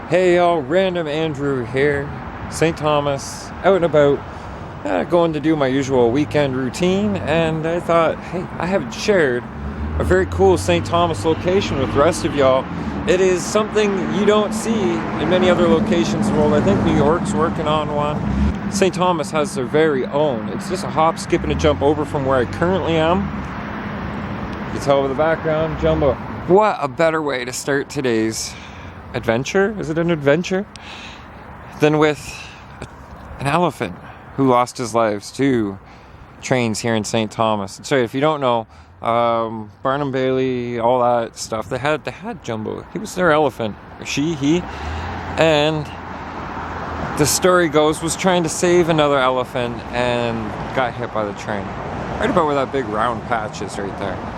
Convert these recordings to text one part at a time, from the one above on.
Hey y'all, Random Andrew here, St. Thomas, out and about, going to do my usual weekend routine, and I thought, hey, I haven't shared a very cool St. Thomas location with the rest of y'all. It is something you don't see in many other locations in the world. I think New York's working on one. St. Thomas has their very own. It's just a hop, skip, and a jump over from where I currently am. You can tell by the background, Jumbo. What a better way to start today's adventure? Is it an adventure? Than with an elephant who lost his lives to trains here in St. Thomas. So if you don't know, Barnum Bailey, all that stuff, they had Jumbo. He was their elephant. He. And the story goes, was trying to save another elephant and got hit by the train. Right about where that big round patch is right there.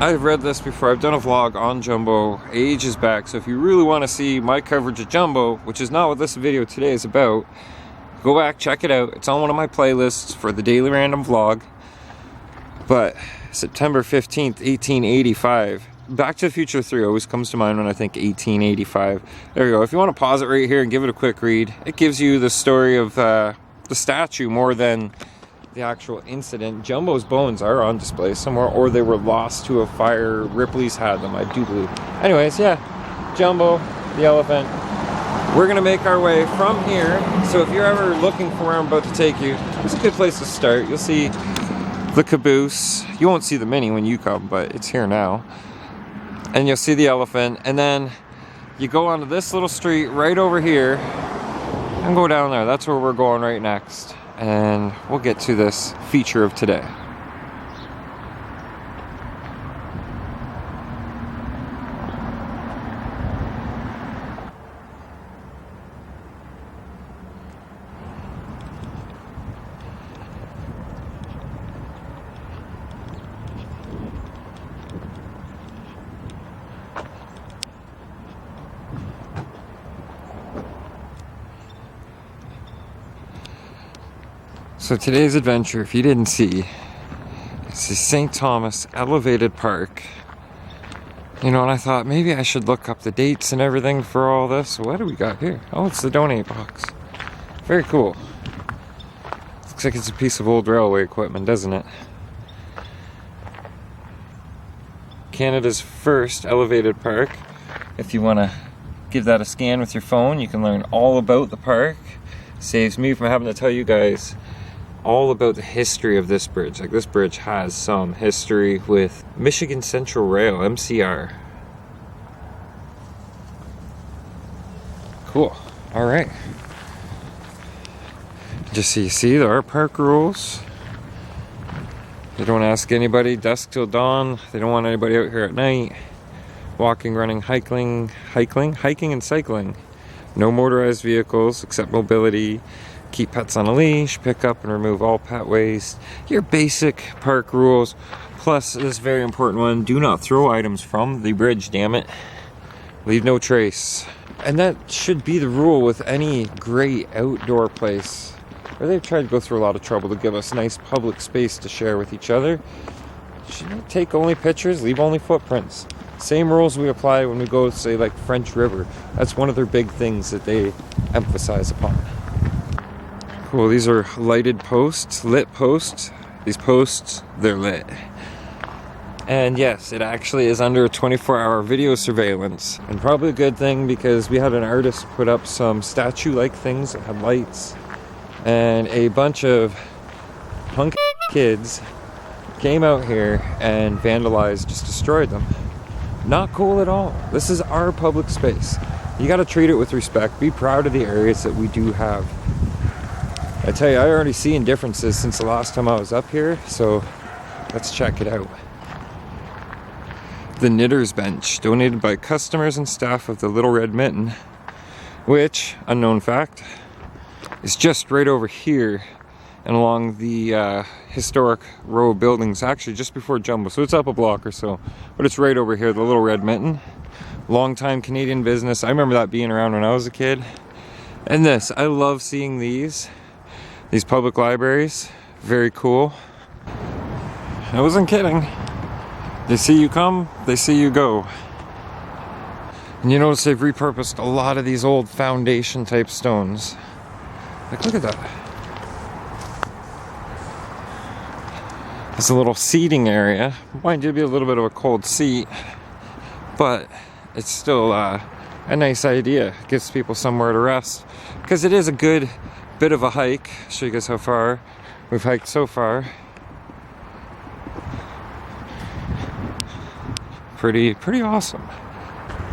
I've read this before. I've done a vlog on Jumbo ages back, so if you really want to see my coverage of Jumbo, which is not what this video today is about, go back, check it out. It's on one of my playlists for the daily random vlog. But September 15th, 1885. Back to the Future 3 always comes to mind when I think 1885. There you go. If you want to pause it right here and give it a quick read, it gives you the story of the statue more than the actual incident. Jumbo's bones are on display somewhere, or they were lost to a fire. Ripley's had them, I do believe. Anyways, yeah, Jumbo, the elephant. We're gonna make our way from here. So if you're ever looking for where I'm about to take you, it's a good place to start. You'll see the caboose. You won't see the Mini when you come, but it's here now. And you'll see the elephant, and then you go onto this little street right over here and go down there. That's where we're going right next. And we'll get to this feature of today. So today's adventure, if you didn't see, it's the St. Thomas Elevated Park. You know, and I thought maybe I should look up the dates and everything for all this. What do we got here? Oh, it's the donate box. Very cool. Looks like it's a piece of old railway equipment, doesn't it? Canada's first elevated park. If you want to give that a scan with your phone, you can learn all about the park. Saves me from having to tell you guys all about the history of this bridge. Like, this bridge has some history with Michigan Central Rail, MCR. Cool. All right. Just so you see, there are park rules. They don't ask anybody dusk till dawn. They don't want anybody out here at night. Walking, running, hiking and cycling. No motorized vehicles except mobility. Keep pets on a leash, pick up and remove all pet waste. Your basic park rules. Plus, this very important one, do not throw items from the bridge, damn it. Leave no trace. And that should be the rule with any great outdoor place where they've tried to go through a lot of trouble to give us nice public space to share with each other. Should take only pictures, leave only footprints. Same rules we apply when we go, say, like French River. That's one of their big things that they emphasize upon. Cool, these are lighted posts, lit posts. These posts, they're lit. And yes, it actually is under 24-hour video surveillance. And probably a good thing, because we had an artist put up some statue-like things that had lights. And a bunch of punk kids came out here and vandalized, just destroyed them. Not cool at all. This is our public space. You gotta treat it with respect. Be proud of the areas that we do have. I tell you, I already seen differences since the last time I was up here, so let's check it out. The Knitter's Bench, donated by customers and staff of the Little Red Mitten, which, unknown fact, is just right over here and along the historic row of buildings, actually just before Jumbo, so it's up a block or so, but it's right over here, the Little Red Mitten. Long-time Canadian business. I remember that being around when I was a kid. And this, I love seeing these public libraries. Very cool. I wasn't kidding. They see you come, they see you go. And you notice they've repurposed a lot of these old foundation type stones. Like, look at that. There's a little seating area. Mind you, it'd be a little bit of a cold seat, but it's still a nice idea. It gives people somewhere to rest, because it is a good bit of a hike. I'll show you guys how far we've hiked so far. Pretty awesome.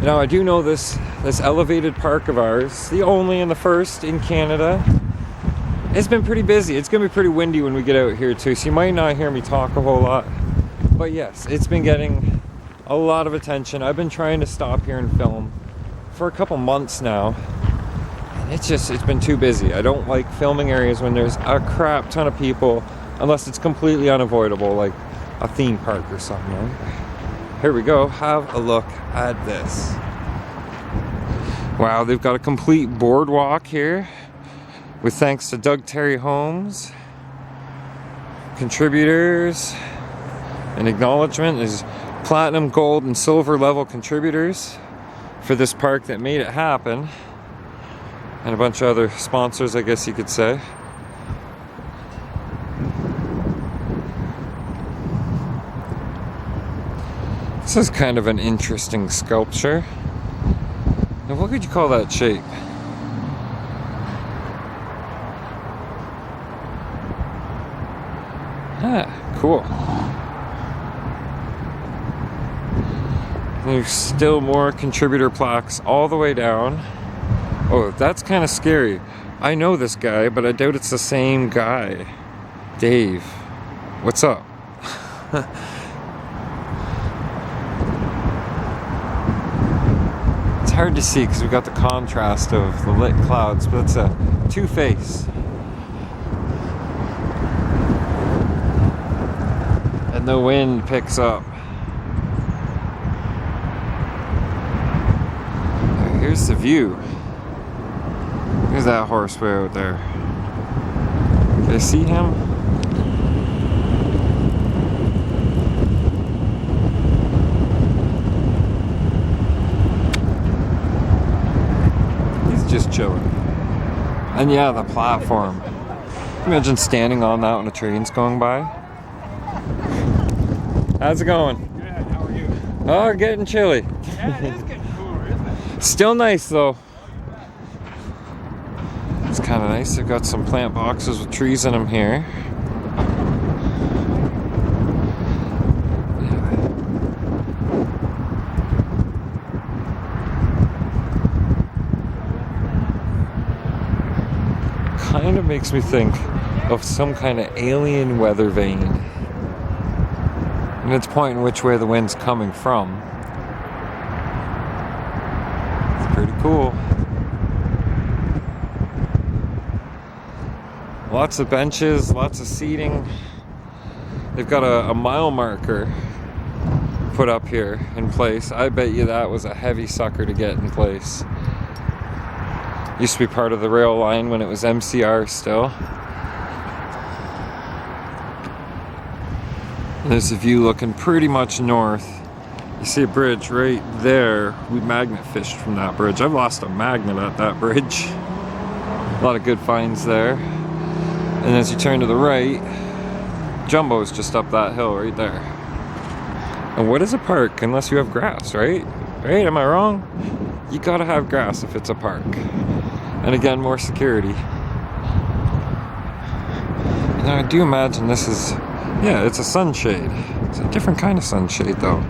Now, I do know this elevated park of ours, the only and the first in Canada, it's been pretty busy. It's gonna be pretty windy when we get out here too, so you might not hear me talk a whole lot. But yes, it's been getting a lot of attention. I've been trying to stop here and film for a couple months now, and it's been too busy. I don't like filming areas when there's a crap ton of people, unless it's completely unavoidable, like a theme park or something, right? Here we go, have a look at this. Wow, they've got a complete boardwalk here, with thanks to Doug Terry Homes. Contributors and acknowledgement is platinum, gold, and silver level contributors for this park that made it happen. And a bunch of other sponsors, I guess you could say. This is kind of an interesting sculpture. Now, what could you call that shape? Ah, cool. There's still more contributor plaques all the way down. Oh, that's kind of scary. I know this guy, but I doubt it's the same guy. Dave, what's up? It's hard to see because we've got the contrast of the lit clouds, but it's a two-face. And the wind picks up. Here's the view. There's that horse way out there. Can I see him? He's just chilling. And yeah, the platform. Imagine standing on that when a train's going by. How's it going? Good, how are you? Oh, getting chilly. Yeah, it is getting cooler, isn't it? Still nice though. It's kind of nice. They've got some plant boxes with trees in them here. Kind of makes me think of some kind of alien weather vane. And it's pointing which way the wind's coming from. It's pretty cool. Lots of benches, lots of seating. They've got a mile marker put up here in place. I bet you that was a heavy sucker to get in place. Used to be part of the rail line when it was MCR still. And there's a view looking pretty much north. You see a bridge right there. We magnet fished from that bridge. I've lost a magnet at that bridge. A lot of good finds there. And as you turn to the right, Jumbo's just up that hill right there. And what is a park unless you have grass, right? Right? Am I wrong? You gotta have grass if it's a park. And again, more security. And I do imagine this is, yeah, it's a sunshade. It's a different kind of sunshade though.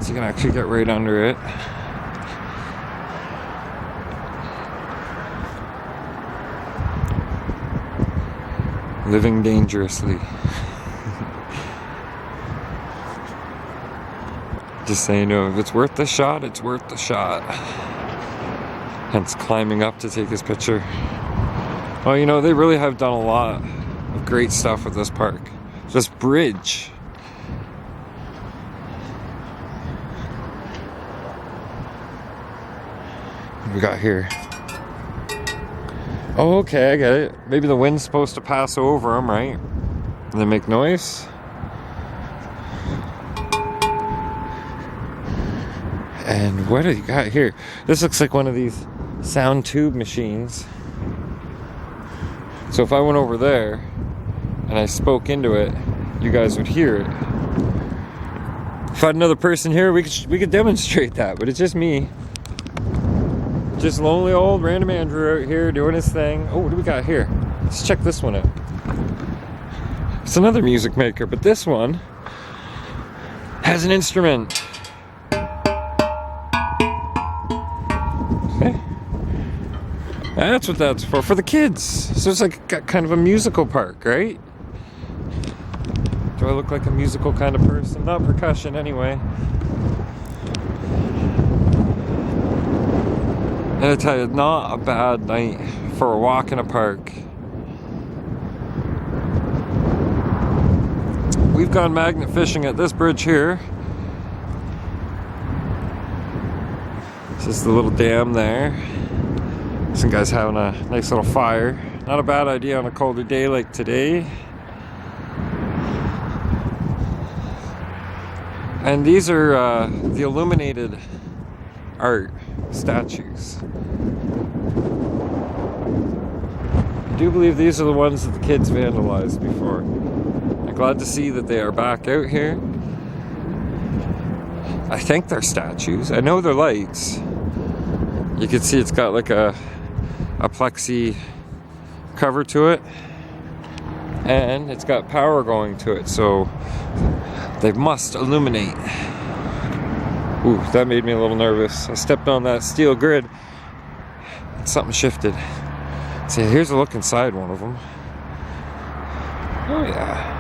So you can actually get right under it. Living dangerously. Just so you know, if it's worth the shot, it's worth the shot. Hence climbing up to take his picture. Oh, you know, they really have done a lot of great stuff with this park. This bridge. What we got here? Oh, okay, I get it. Maybe the wind's supposed to pass over them, right? And they make noise. And what do you got here? This looks like one of these sound tube machines. So if I went over there and I spoke into it, you guys would hear it. If I had another person here, we could demonstrate that, but it's just me. Just lonely old Random Andrew out here doing his thing. Oh, what do we got here? Let's check this one out. It's another music maker, but this one has an instrument. Okay. That's what that's for the kids. So it's like kind of a musical park, right? Do I look like a musical kind of person? Not percussion anyway. And I tell you, not a bad night for a walk in a park. We've gone magnet fishing at this bridge here. This is the little dam there. Some guys having a nice little fire. Not a bad idea on a colder day like today. And these are the illuminated art statues. I do believe these are the ones that the kids vandalized before. I'm glad to see that they are back out here. I think they're statues. I know they're lights. You can see it's got like a plexi cover to it. And it's got power going to it, so they must illuminate. Ooh, that made me a little nervous. I stepped on that steel grid. Something shifted. See, here's a look inside one of them. Oh yeah.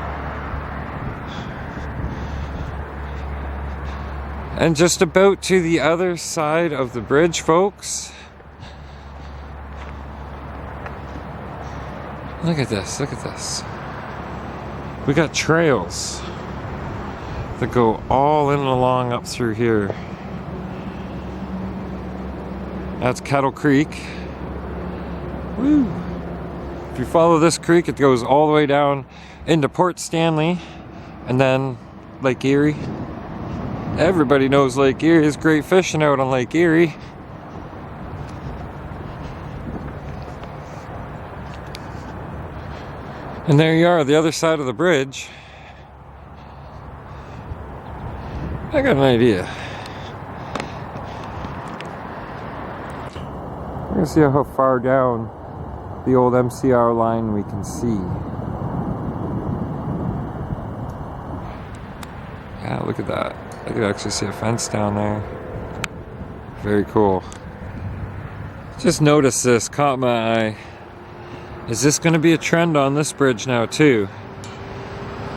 And just about to the other side of the bridge, folks. Look at this, look at this. We got trails that go all in and along up through here. That's Kettle Creek. Woo! If you follow this creek, it goes all the way down into Port Stanley and then Lake Erie. Everybody knows Lake Erie. There's great fishing out on Lake Erie. And there you are, the other side of the bridge. I got an idea. We're gonna see how far down the old MCR line we can see. Yeah, look at that. I could actually see a fence down there. Very cool. Just noticed this, caught my eye. Is this going to be a trend on this bridge now too?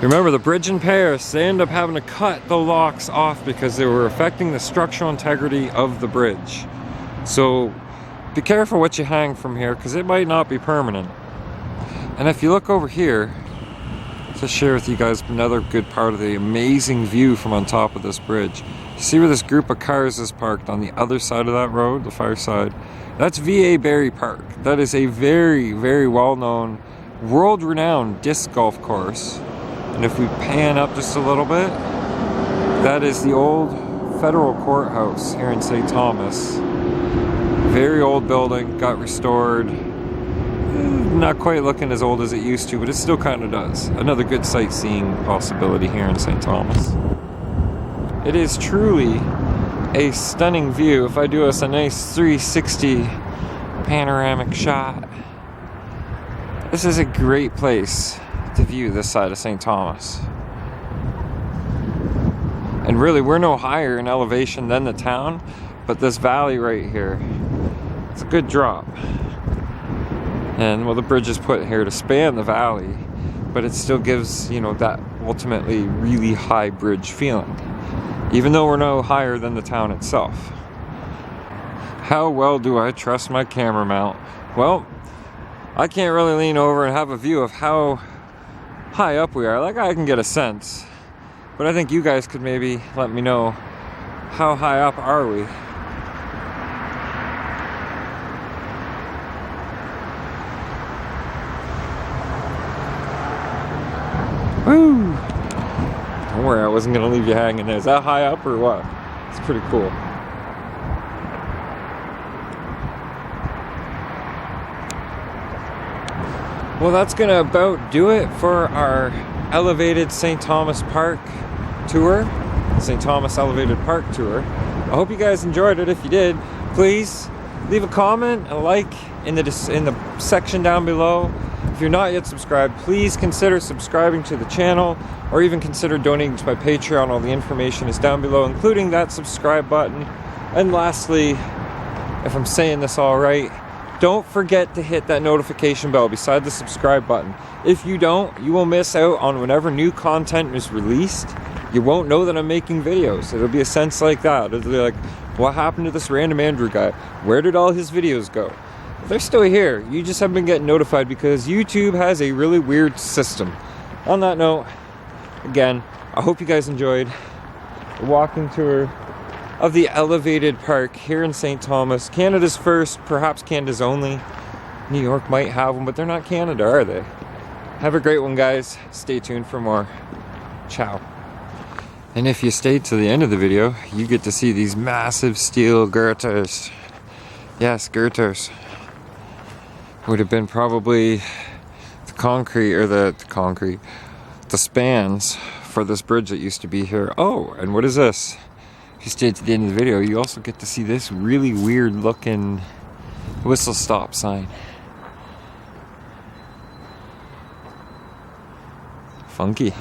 Remember the bridge in Paris, they ended up having to cut the locks off because they were affecting the structural integrity of the bridge. So be careful what you hang from here because it might not be permanent. And if you look over here, to share with you guys another good part of the amazing view from on top of this bridge. See where this group of cars is parked on the other side of that road, the far side? That's VA Barrie Park. That is a very, very well-known, world-renowned disc golf course. And if we pan up just a little bit, that is the old federal courthouse here in St. Thomas. Very old building, got restored. Not quite looking as old as it used to, but it still kind of does. Another good sightseeing possibility here in St. Thomas. It is truly a stunning view. If I do us a nice 360 panoramic shot, this is a great place to view this side of St. Thomas. And really, we're no higher in elevation than the town, but this valley right here, it's a good drop. And well, the bridge is put here to span the valley, but it still gives, you know, that ultimately really high bridge feeling, even though we're no higher than the town itself. How well do I trust my camera mount? Well, I can't really lean over and have a view of how high up we are. Like, I can get a sense, but I think you guys could maybe let me know, how high up are we? Woo! Don't worry, I wasn't gonna leave you hanging there. Is that high up or what? It's pretty cool. Well, that's gonna about do it for our elevated St. Thomas Park tour. St. Thomas Elevated Park tour. I hope you guys enjoyed it. If you did, please leave a comment, a like in the section down below. If you're not yet subscribed, please consider subscribing to the channel, or even consider donating to my Patreon. All the information is down below, including that subscribe button. And lastly, if I'm saying this all right, don't forget to hit that notification bell beside the subscribe button. If you don't, you will miss out on whenever new content is released. You won't know that I'm making videos. It'll be a sense like that. It'll be like, what happened to this Random Andrew guy? Where did all his videos go? They're still here. You just haven't been getting notified because YouTube has a really weird system. On that note, again, I hope you guys enjoyed the walking tour of the elevated park here in St. Thomas. Canada's first, perhaps Canada's only. New York might have one, but they're not Canada, are they? Have a great one, guys. Stay tuned for more. Ciao. And if you stayed to the end of the video, you get to see these massive steel girders. Yes, girders. Would have been probably the concrete, or the spans for this bridge that used to be here. Oh, and what is this? If you stayed to the end of the video, you also get to see this really weird looking whistle stop sign. Funky.